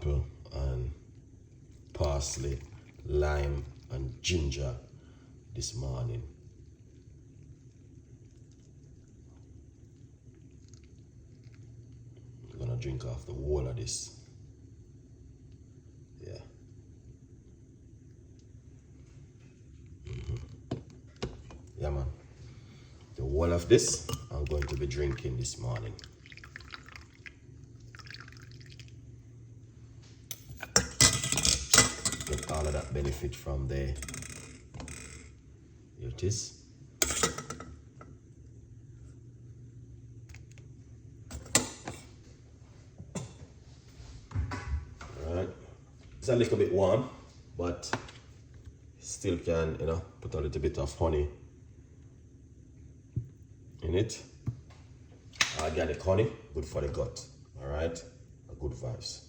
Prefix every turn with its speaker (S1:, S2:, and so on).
S1: apple and parsley, lime and ginger this morning. I'm gonna drink off the whole of this. Yeah. Yeah, man. The whole of this I'm going to be drinking this morning. Get all of that benefit from there. Here it is. Alright. It's a little bit warm, but still can, you know, put a little bit of honey in it. Organic honey, good for the gut. Alright? Good vibes.